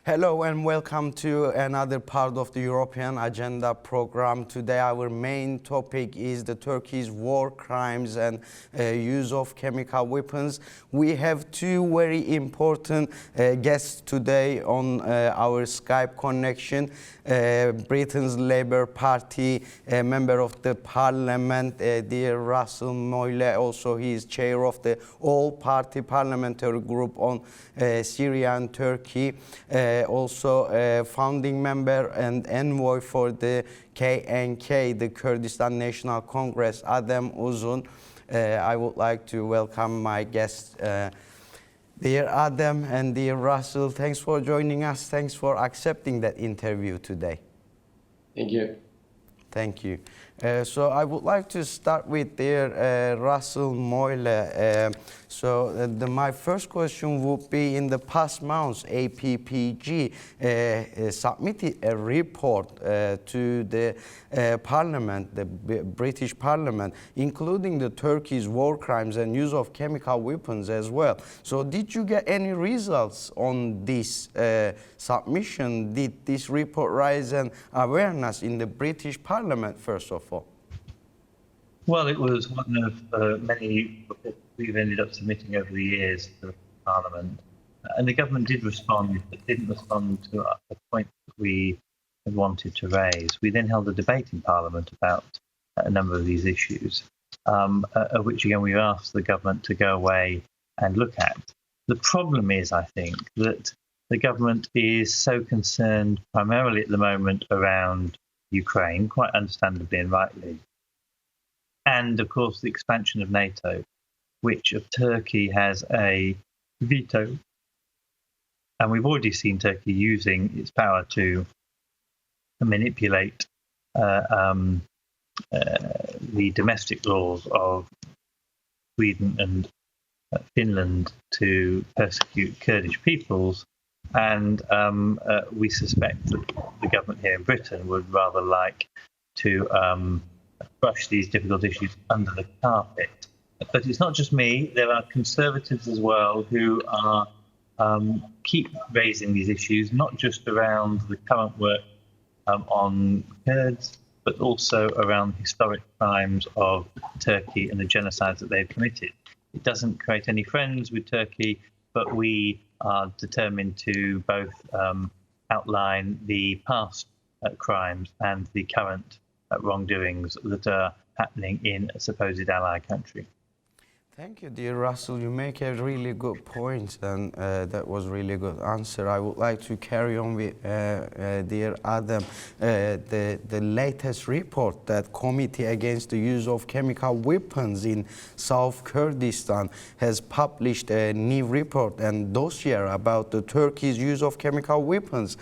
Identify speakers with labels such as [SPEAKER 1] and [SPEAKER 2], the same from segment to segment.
[SPEAKER 1] Hello and welcome to another part of the European Agenda program. Today our main topic is the Turkey's war crimes and use of chemical weapons. We have two very important guests today on our Skype connection. Britain's Labour Party member of the Parliament, dear Russell Moyle, also he is chair of the All Party Parliamentary Group on Syria and Turkey. Also founding member and envoy for the KNK, the Kurdistan National Congress, Adem Uzun. I would like to welcome my guests, dear Adem and dear Russell. Thanks for joining us. Thanks for accepting that interview today.
[SPEAKER 2] Thank you.
[SPEAKER 1] Thank you. So I would like to start with dear Russell Moyle. My first question would be, in the past months, APPG submitted a report to the Parliament, the British Parliament, including the Turkey's war crimes and use of chemical weapons as well. So did you get any results on this submission? Did this report raise an awareness in the British Parliament, first of all?
[SPEAKER 3] Well, it was one of many reports we've ended up submitting over the years to the Parliament. And the government did respond, but didn't respond to a point that we had wanted to raise. We then held a debate in Parliament about a number of these issues, of which, again, we asked the government to go away and look at. The problem is, I think, that the government is so concerned primarily at the moment around Ukraine, quite understandably and rightly, and, of course, the expansion of NATO, which of Turkey has a veto. And we've already seen Turkey using its power to manipulate the domestic laws of Sweden and Finland to persecute Kurdish peoples. And we suspect that the government here in Britain would rather like to brush these difficult issues under the carpet. But it's not just me. There are Conservatives as well who are keep raising these issues, not just around the current work on Kurds, but also around historic crimes of Turkey and the genocides that they've committed. It doesn't create any friends with Turkey, but we are determined to both outline the past crimes and the current wrongdoings that are happening in a supposed ally country.
[SPEAKER 1] Thank you, dear Russell. You make a really good point, and that was a really good answer. I would like to carry on with dear Adem. The latest report that Committee Against the Use of Chemical Weapons in South Kurdistan has published a new report and dossier about the Turkey's use of chemical weapons.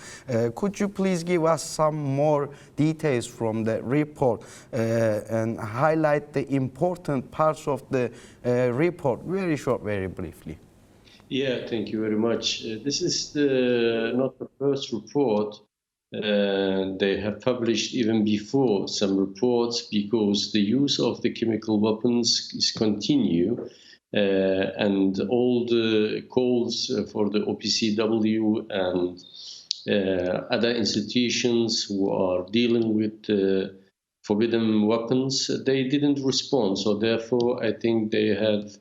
[SPEAKER 1] Could you please give us some more details from that report and highlight the important parts of the report, very short, very briefly?
[SPEAKER 2] Yeah, thank you very much. This is not the first report. They have published even before some reports, because the use of the chemical weapons is continue, and all the calls for the OPCW and other institutions who are dealing with forbidden weapons, they didn't respond. So therefore, I think they have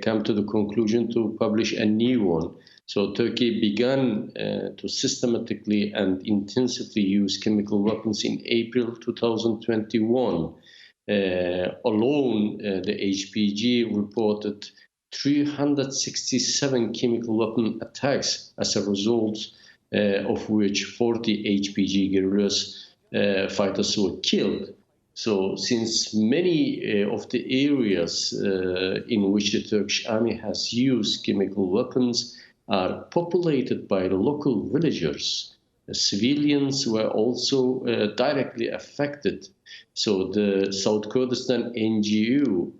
[SPEAKER 2] come to the conclusion to publish a new one. So Turkey began to systematically and intensively use chemical weapons in April 2021. Alone, the HPG reported 367 chemical weapon attacks, as a result of which 40 HPG guerrillas fighters were killed. So since many of the areas in which the Turkish army has used chemical weapons are populated by the local villagers, the civilians were also directly affected. So the South Kurdistan NGO,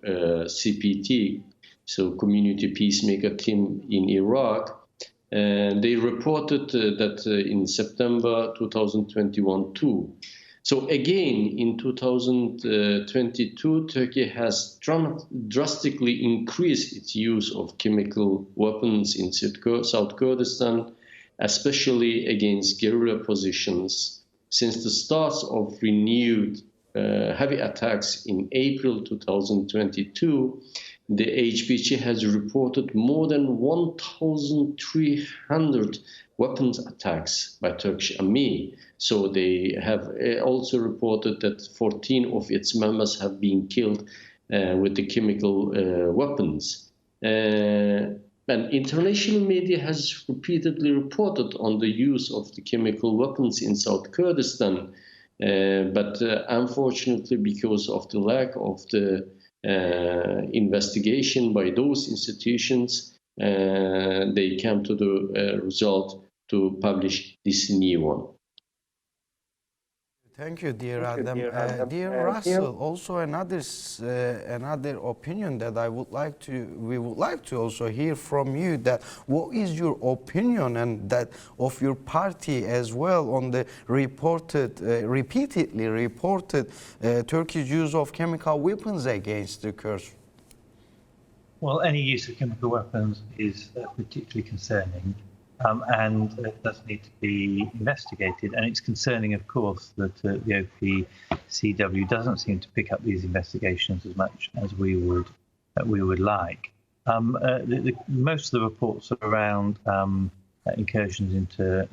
[SPEAKER 2] CPT, so Community Peacemaker Team in Iraq, they reported that in September 2021 too. So again, in 2022, Turkey has drastically increased its use of chemical weapons in South Kurdistan, especially against guerrilla positions. Since the start of renewed heavy attacks in April 2022, the HPG has reported more than 1,300 weapons attacks by Turkish army. So they have also reported that 14 of its members have been killed with the chemical weapons. And international media has repeatedly reported on the use of the chemical weapons in South Kurdistan. But unfortunately, because of the lack of the investigation by those institutions, they came to the result to publish this new one.
[SPEAKER 1] Thank you, dear Adem. Dear Russell, also another opinion that we would like to also hear from you. That what is your opinion and that of your party as well on the repeatedly reported Turkish use of chemical weapons against the Kurds?
[SPEAKER 3] Well, any use of chemical weapons is particularly concerning. And it does need to be investigated. And it's concerning, of course, that the OPCW doesn't seem to pick up these investigations as much as we would like. Most of the reports are around incursions into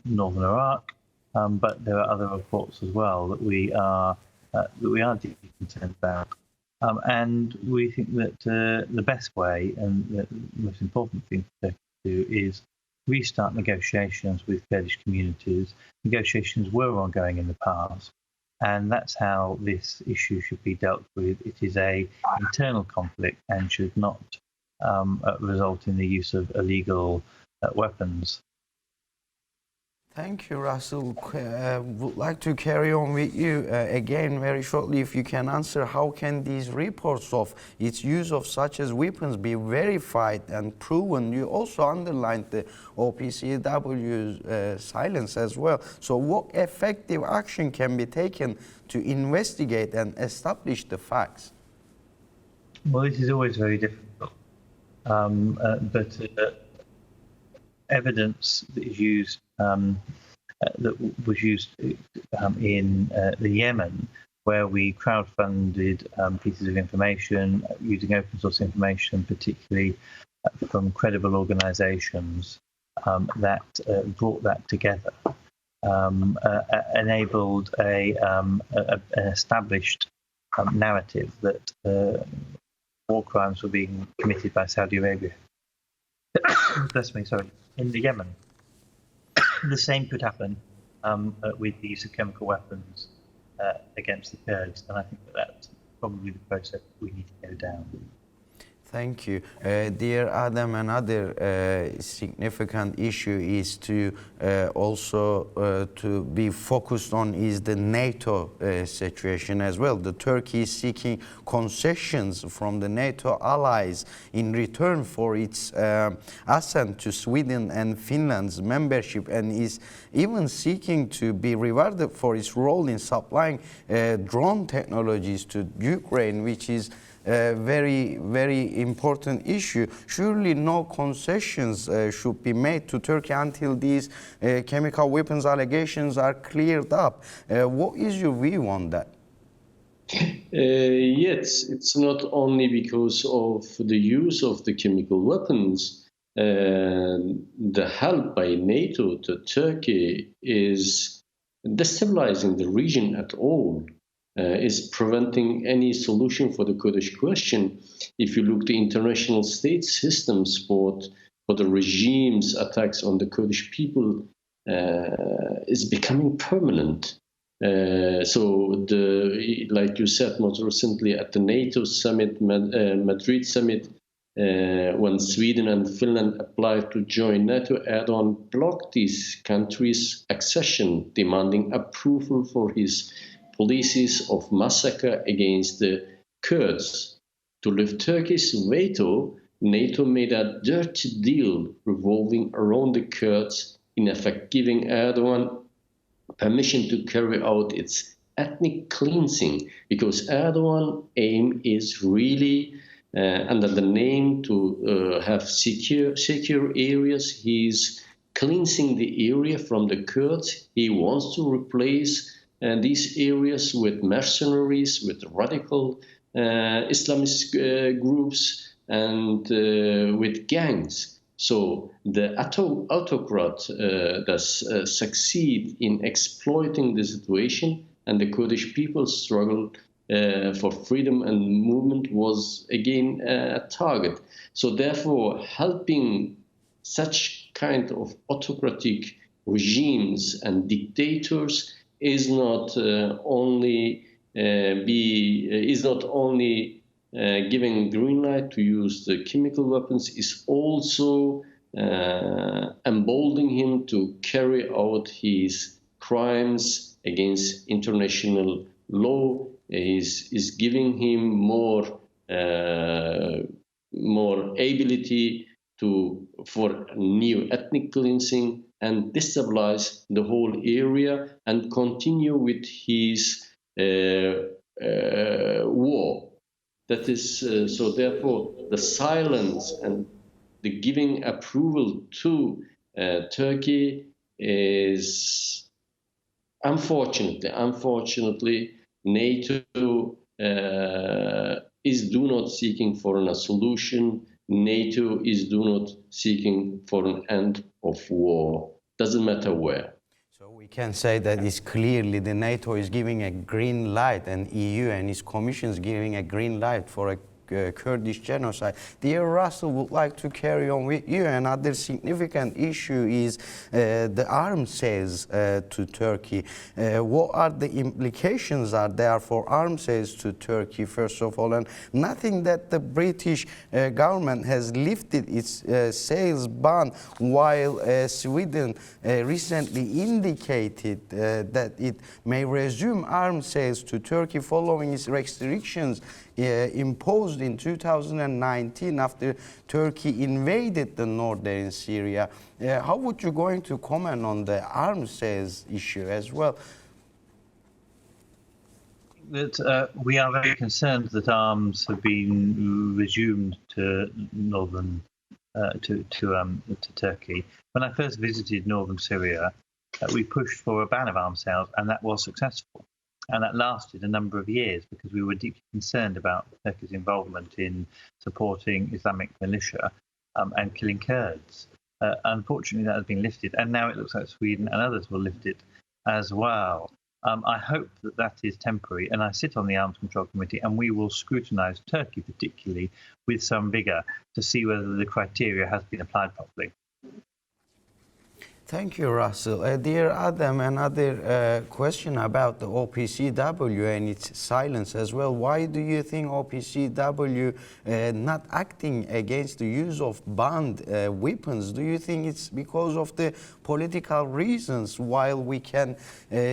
[SPEAKER 3] northern Iraq, but there are other reports as well that we are deeply concerned about. And we think that the best way and the most important thing to do is restart negotiations with Kurdish communities. Negotiations were ongoing in the past, and that's how this issue should be dealt with. It is an internal conflict and should not result in the use of illegal weapons.
[SPEAKER 1] Thank you, Russell. Would like to carry on with you again very shortly. If you can answer, how can these reports of its use of such as weapons be verified and proven? You also underlined the OPCW's silence as well. So what effective action can be taken to investigate and establish the facts?
[SPEAKER 3] Well, this is always very difficult, but evidence that is used that was used in the Yemen, where we crowdfunded pieces of information using open source information, particularly from credible organisations that brought that together, enabled an established narrative that war crimes were being committed by Saudi Arabia. In the Yemen. The same could happen with the use of chemical weapons against the Kurds, and I think that's probably the process we need to go down.
[SPEAKER 1] Thank you. Dear Adem, another significant issue is to also to be focused on is the NATO situation as well. The Turkey is seeking concessions from the NATO allies in return for its assent to Sweden and Finland's membership, and is even seeking to be rewarded for its role in supplying drone technologies to Ukraine, which is a very, very important issue. Surely no concessions should be made to Turkey until these chemical weapons allegations are cleared up. What is your view on that?
[SPEAKER 2] Yes, it's not only because of the use of the chemical weapons. The help by NATO to Turkey is destabilizing the region at all. Is preventing any solution for the Kurdish question. If you look the international state system support for the regime's attacks on the Kurdish people is becoming permanent. So, like you said, most recently at the NATO summit, Madrid summit, when Sweden and Finland applied to join NATO, Erdogan blocked these countries' accession, demanding approval for his policies of massacre against the Kurds. To lift Turkey's veto, NATO made a dirty deal revolving around the Kurds, in effect giving Erdogan permission to carry out its ethnic cleansing, because Erdogan's aim is really, under the name to have secure areas, he's cleansing the area from the Kurds. He wants to replace these areas with mercenaries, with radical Islamist groups, and with gangs. So the autocrat does succeed in exploiting the situation, and the Kurdish people's struggle for freedom and movement was again a target. So therefore, helping such kind of autocratic regimes and dictators is not only giving green light to use the chemical weapons, is also emboldening him to carry out his crimes against international law. Is giving him more ability for new ethnic cleansing and destabilize the whole area and continue with his war. That is so. Therefore, the silence and the giving approval to Turkey is unfortunately, NATO is do not seeking for a solution. NATO is do not seeking for an end of war. Doesn't matter where.
[SPEAKER 1] So we can say that it's clearly the NATO is giving a green light, and EU and its commission is giving a green light for a Kurdish genocide. Dear Russell, would like to carry on with you. Another significant issue is the arms sales to Turkey. What are the implications are there for arms sales to Turkey, first of all? And nothing that the British government has lifted its sales ban, while Sweden recently indicated that it may resume arms sales to Turkey following its restrictions imposed in 2019 after Turkey invaded the northern Syria. How would you going to comment on the arms sales issue as well?
[SPEAKER 3] That we are very concerned that arms have been resumed to northern to Turkey. When I first visited northern Syria, we pushed for a ban of arms sales, and that was successful. And that lasted a number of years because we were deeply concerned about Turkey's involvement in supporting Islamic militia and killing Kurds. Unfortunately, that has been lifted, and now it looks like Sweden and others will lift it as well. I hope that that is temporary, and I sit on the Arms Control Committee, and we will scrutinise Turkey particularly with some vigour to see whether the criteria has been applied properly.
[SPEAKER 1] Thank you, Russell. Dear Adem, another question about the OPCW and its silence as well. Why do you think OPCW not acting against the use of banned weapons? Do you think it's because of the political reasons, while we can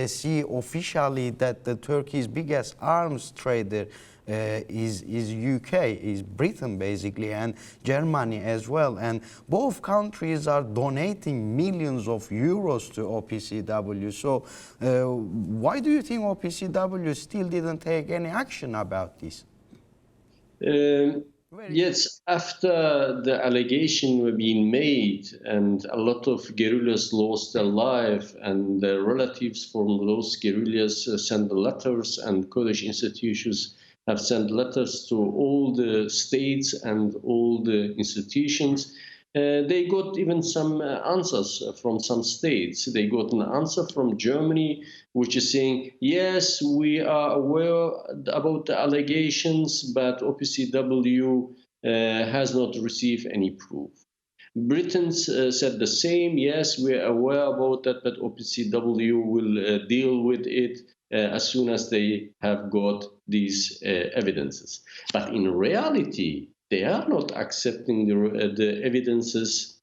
[SPEAKER 1] see officially that the Turkey's biggest arms trader is UK, is Britain basically, and Germany as well, and both countries are donating millions of euros to OPCW. So why do you think OPCW still didn't take any action about this?
[SPEAKER 2] Yes, after the allegation were being made and a lot of guerrillas lost their life, and their relatives from those guerrillas sent letters, and Kurdish institutions have sent letters to all the states and all the institutions. They got even some answers from some states. They got an answer from Germany, which is saying, yes, we are aware about the allegations, but OPCW has not received any proof. Britain said the same, yes, we are aware about that, but OPCW will deal with it as soon as they have got these evidences. But in reality, they are not accepting the evidences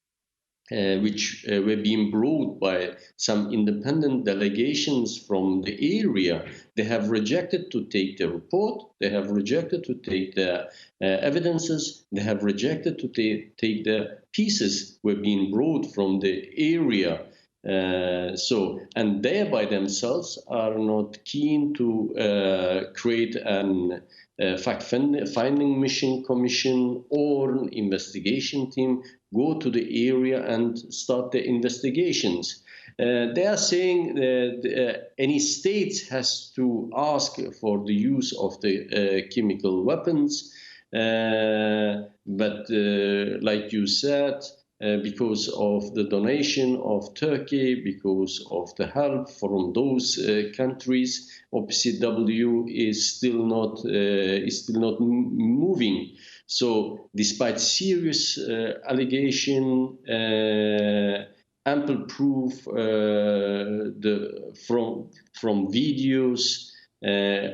[SPEAKER 2] which were being brought by some independent delegations from the area. They have rejected to take the report. They have rejected to take the evidences. They have rejected to take the pieces were being brought from the area. And they by themselves are not keen to create an fact-finding mission commission or an investigation team. go to the area and start the investigations. They are saying that any state has to ask for the use of the chemical weapons, but like you said, because of the donation of Turkey, because of the help from those countries, OPCW is still not moving. So, despite serious allegation, ample proof from videos,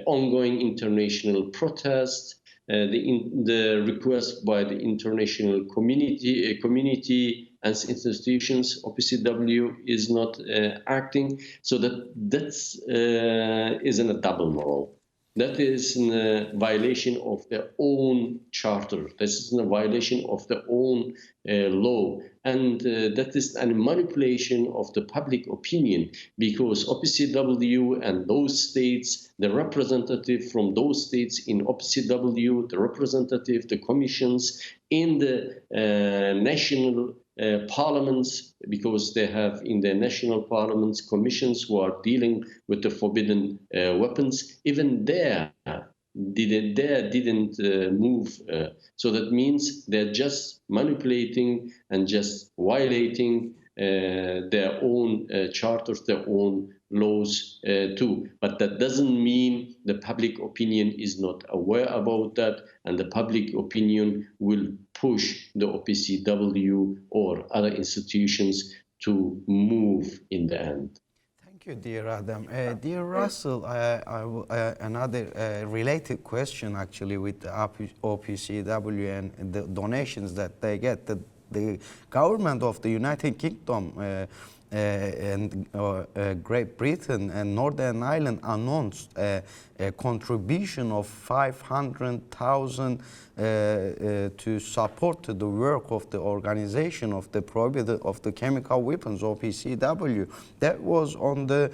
[SPEAKER 2] ongoing international protests, the request by the international community and institutions, OPCW is not acting. So that's isn't a double moral. That is a violation of their own charter. This is a violation of their own law. And that is a manipulation of the public opinion, because OPCW and those states, the representative from those states in OPCW, the representative, the commissions in the national parliaments, because they have in their national parliaments commissions who are dealing with the forbidden weapons, even there didn't move. So that means they're just manipulating and just violating their own charters, their own laws too. But that doesn't mean the public opinion is not aware about that, and the public opinion will push the OPCW or other institutions to move in the end.
[SPEAKER 1] Thank you, dear Adem. Dear Russell, another related question actually with the OPCW and the donations that they get. The government of the United Kingdom and Great Britain and Northern Ireland announced a contribution of 500,000 to support the work of the organization of the prohibited of the chemical weapons, OPCW. That was on the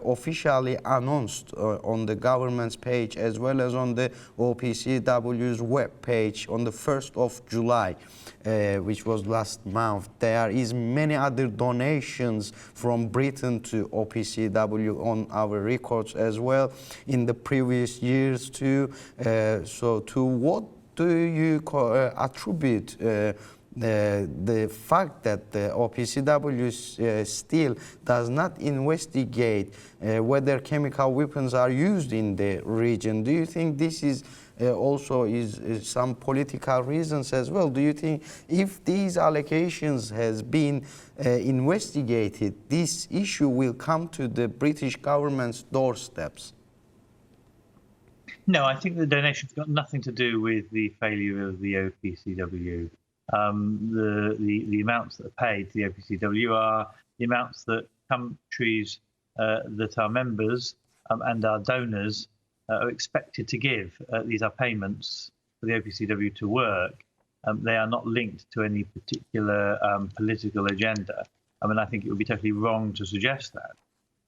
[SPEAKER 1] officially announced on the government's page, as well as on the OPCW's web page on the 1st of July, which was last month. There is many other donations from Britain to OPCW on our records as well in the previous years too. So to what do you attribute the fact that the OPCW still does not investigate whether chemical weapons are used in the region? Do you think this is also some political reasons as well? Do you think if these allegations has been investigated, this issue will come to the British government's doorsteps?
[SPEAKER 3] No, I think the donation's got nothing to do with the failure of the OPCW. The amounts that are paid to the OPCW are the amounts that countries that are members and are donors are expected to give. These are payments for the OPCW to work. They are not linked to any particular political agenda. I mean, I think it would be totally wrong to suggest that.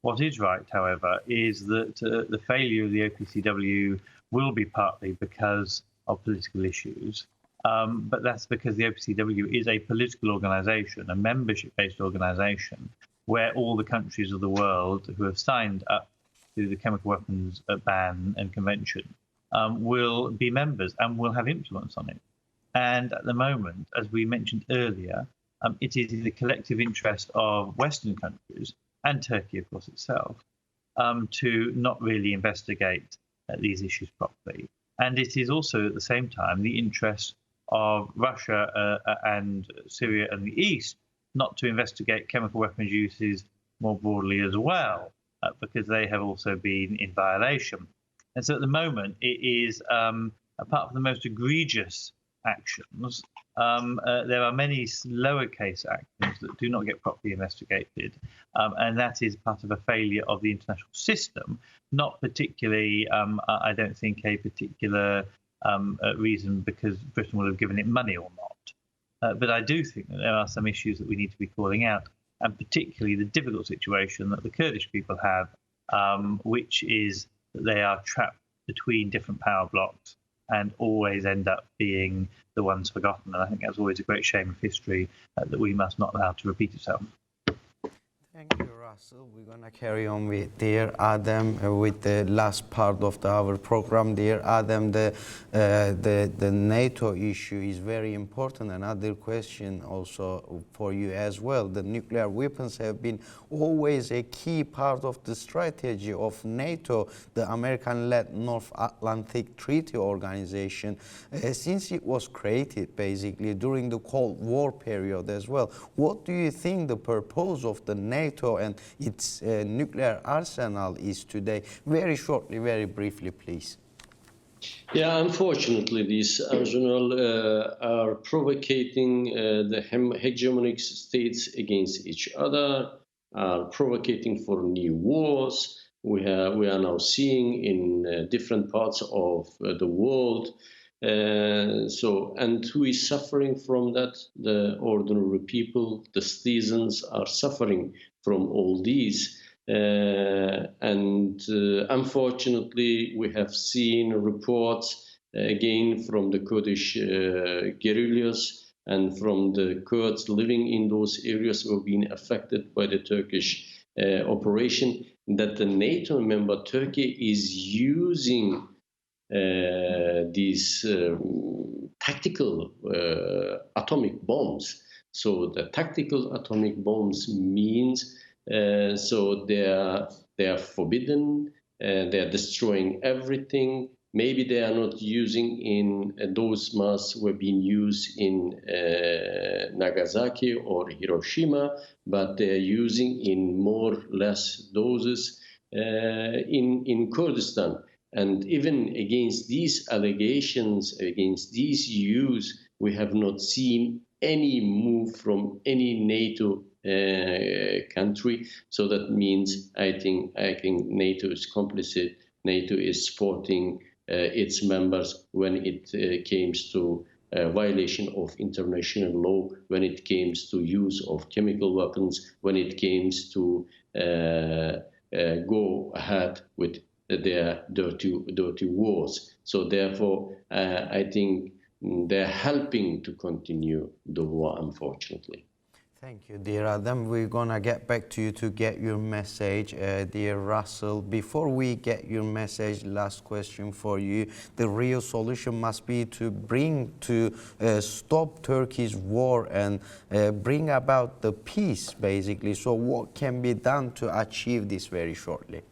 [SPEAKER 3] What is right, however, is that the failure of the OPCW will be partly because of political issues, but that's because the OPCW is a political organisation, a membership-based organisation, where all the countries of the world who have signed up to the chemical weapons ban and convention will be members and will have influence on it. And at the moment, as we mentioned earlier, it is in the collective interest of Western countries and Turkey, of course, itself, to not really investigate these issues properly. And it is also, at the same time, the interest of Russia and Syria and the East not to investigate chemical weapons uses more broadly as well, because they have also been in violation. And so at the moment, it is, apart from the most egregious actions, there are many lowercase actions that do not get properly investigated, and that is part of a failure of the international system, not particularly, I don't think, a particular reason because Britain will have given it money or not. But I do think that there are some issues that we need to be calling out, and particularly the difficult situation that the Kurdish people have, which is that they are trapped between different power blocks. and always end up being the ones forgotten. And I think that's always a great shame of history that we must not allow to repeat itself.
[SPEAKER 1] Thank you, Russell. We're going to carry on with dear Adem with the last part of our program. Dear Adem, the NATO issue is very important. Another question also for you as well. The nuclear weapons have been always a key part of the strategy of NATO, the American-led North Atlantic Treaty Organization, since it was created basically during the Cold War period as well. What do you think the purpose of the NATO and its nuclear arsenal is today? Very shortly, very briefly, please.
[SPEAKER 2] Yeah, unfortunately, these arsenal are provoking the hegemonic states against each other, are provocating for new wars. We are now seeing in different parts of the world. And who is suffering from that? The ordinary people, the citizens are suffering from all these. Unfortunately, we have seen reports again from the Kurdish guerrillas and from the Kurds living in those areas who have been affected by the Turkish operation, that the NATO member Turkey is using these tactical atomic bombs. So the tactical atomic bombs means so they are forbidden. They are destroying everything. Maybe they are not using in those mass were being used in Nagasaki or Hiroshima, but they are using in more or less doses in Kurdistan. And even against these allegations, against these use, we have not seen any move from any NATO country. So that means I think NATO is complicit. NATO is supporting its members when it comes to violation of international law, when it comes to use of chemical weapons, when it comes to go ahead with their dirty wars. So therefore, I think they're helping to continue the war, unfortunately.
[SPEAKER 1] Thank you, dear Adem. We're going to get back to you to get your message, dear Russell. Before we get your message, last question for you. The real solution must be to stop Turkey's war and bring about the peace, basically. So what can be done to achieve this very shortly?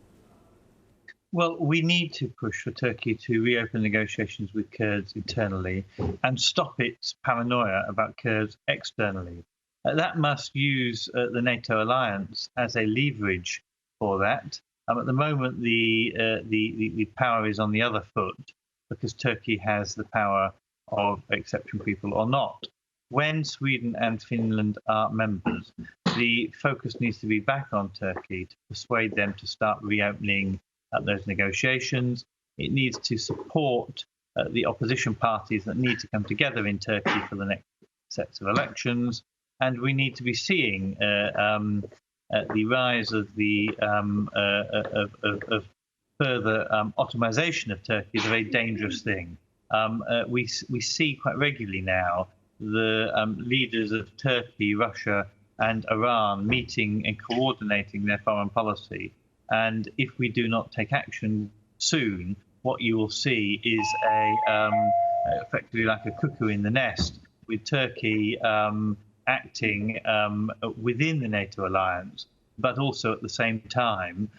[SPEAKER 3] Well, we need to push for Turkey to reopen negotiations with Kurds internally and stop its paranoia about Kurds externally. That must use the NATO alliance as a leverage for that. At the moment, the power is on the other foot because Turkey has the power of accepting people or not. When Sweden and Finland are members, the focus needs to be back on Turkey to persuade them to start reopening those negotiations. It needs to support the opposition parties that need to come together in Turkey for the next sets of elections. And we need to be seeing the rise of the further Ottomanization of Turkey is a very dangerous thing. We see quite regularly now the leaders of Turkey, Russia, and Iran meeting and coordinating their foreign policy. And if we do not take action soon, what you will see is effectively like a cuckoo in the nest, with Turkey acting within the NATO alliance, but also at the same time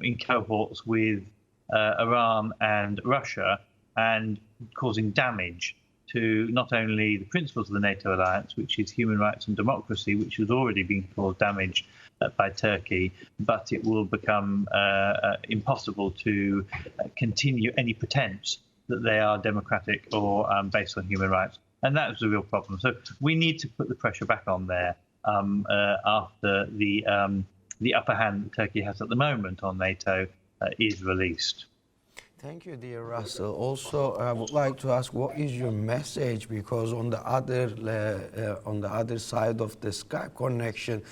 [SPEAKER 3] in cohorts with Iran and Russia, and causing damage to not only the principles of the NATO alliance, which is human rights and democracy, which has already been caused damage by Turkey, but it will become impossible to continue any pretense that they are democratic or based on human rights. And that is the real problem. So we need to put the pressure back on there after the upper hand that Turkey has at the moment on NATO is released.
[SPEAKER 1] Thank you, dear Russell. Also, I would like to ask, what is your message? Because on the other side of the Skype connection,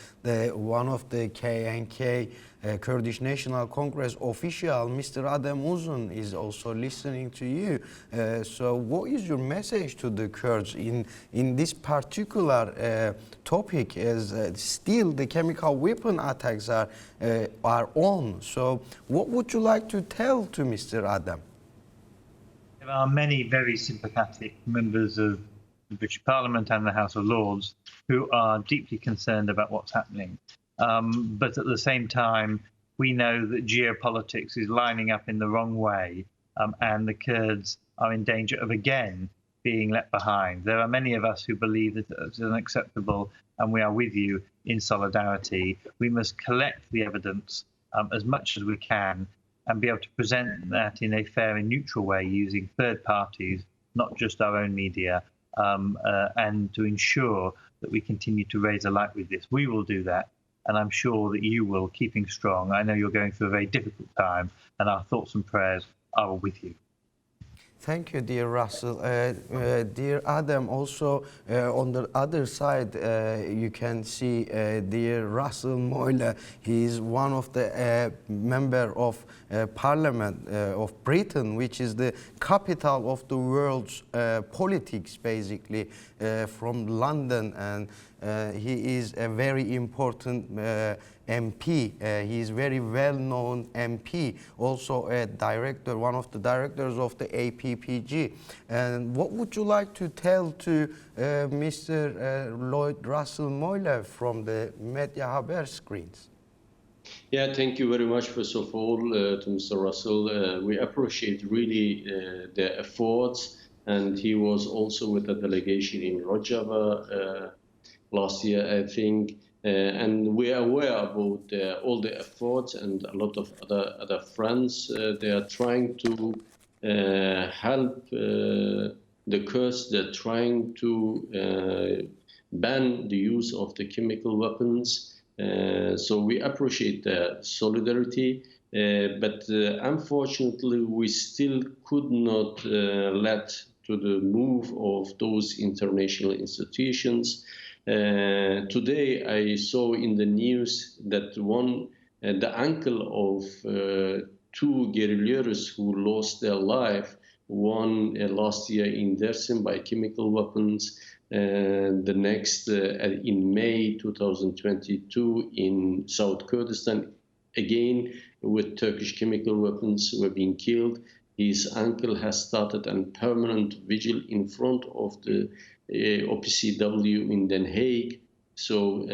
[SPEAKER 1] one of the KNK Kurdish National Congress official, Mr. Adem Uzun, is also listening to you. So what is your message to the Kurds in this particular topic, as still the chemical weapon attacks are on? So what would you like to tell to Mr. Adem?
[SPEAKER 3] There are many very sympathetic members of the British Parliament and the House of Lords who are deeply concerned about what's happening. But at the same time, we know that geopolitics is lining up in the wrong way, and the Kurds are in danger of again being left behind. There are many of us who believe that it's unacceptable, and we are with you in solidarity. We must collect the evidence as much as we can and be able to present that in a fair and neutral way using third parties, not just our own media, and to ensure that we continue to raise a light with this. We will do that, and I'm sure that you will, keeping strong. I know you're going through a very difficult time, and our thoughts and prayers are with you.
[SPEAKER 1] Thank you, dear Russell. Dear Adem, also on the other side, you can see dear Russell Moyle. He is one of the member of Parliament of Britain, which is the capital of the world's politics, basically, from London, and he is a very important MP. He is very well-known MP, also a director, one of the directors of the APPG. And what would you like to tell to Mr. Lloyd Russell Moyle from the Medya Haber screens?
[SPEAKER 2] Yeah, thank you very much, first of all, to Mr. Russell. We appreciate really the efforts, and he was also with a delegation in Rojava last year, I think. And we are aware about all the efforts, and a lot of other friends. They are trying to help the Kurds. They're trying to ban the use of the chemical weapons. So we appreciate the solidarity, but unfortunately we still could not let to the move of those international institutions. Today I saw in the news that the uncle of two guerrillas who lost their life, one last year in Dersim by chemical weapons, the next in May 2022 in South Kurdistan, again with Turkish chemical weapons, were being killed. His uncle has started a permanent vigil in front of the OPCW in Den Haag. So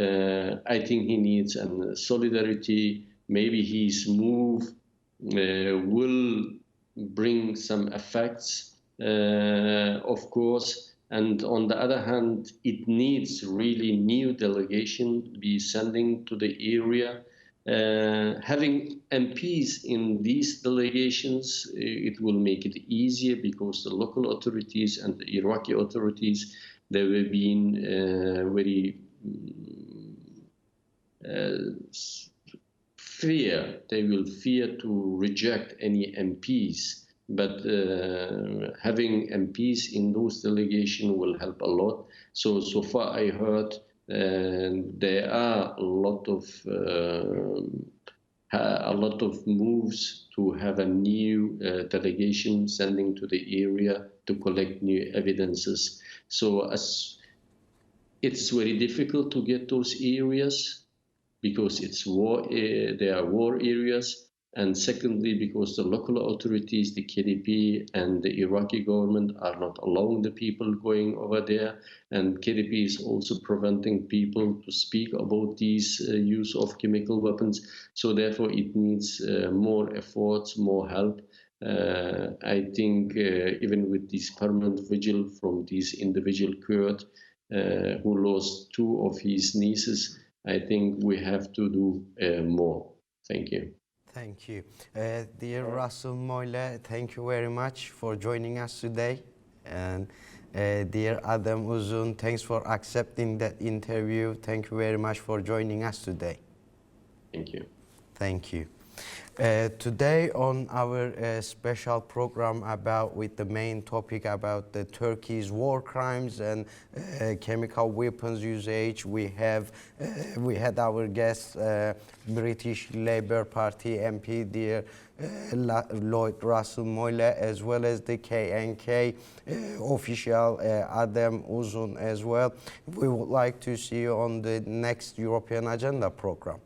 [SPEAKER 2] I think he needs solidarity. Maybe his move will bring some effects, of course. And on the other hand, it needs really new delegation be sending to the area. Having MPs in these delegations, it will make it easier, because the local authorities and the Iraqi authorities, they have been very they will fear to reject any MPs. But having MPs in those delegations will help a lot. So far I heard there are a lot of moves to have a new delegation sending to the area to collect new evidences. So it's very difficult to get those areas, because it's war. They are war areas. And secondly, because the local authorities, the KDP and the Iraqi government are not allowing the people going over there. And KDP is also preventing people to speak about these use of chemical weapons. So therefore, it needs more efforts, more help. I think even with this permanent vigil from this individual Kurd who lost two of his nieces, I think we have to do more. Thank you.
[SPEAKER 1] Thank you. Dear Russell Moyle, thank you very much for joining us today. And dear Adem Uzun, thanks for accepting that interview. Thank you very much for joining us today.
[SPEAKER 2] Thank you.
[SPEAKER 1] Thank you. Today on our special program with the main topic about the Turkey's war crimes and chemical weapons usage, we had our guest, British Labour Party MP, dear Lloyd Russell Moyle, as well as the KNK official Adem Uzun as well. We would like to see you on the next European Agenda program.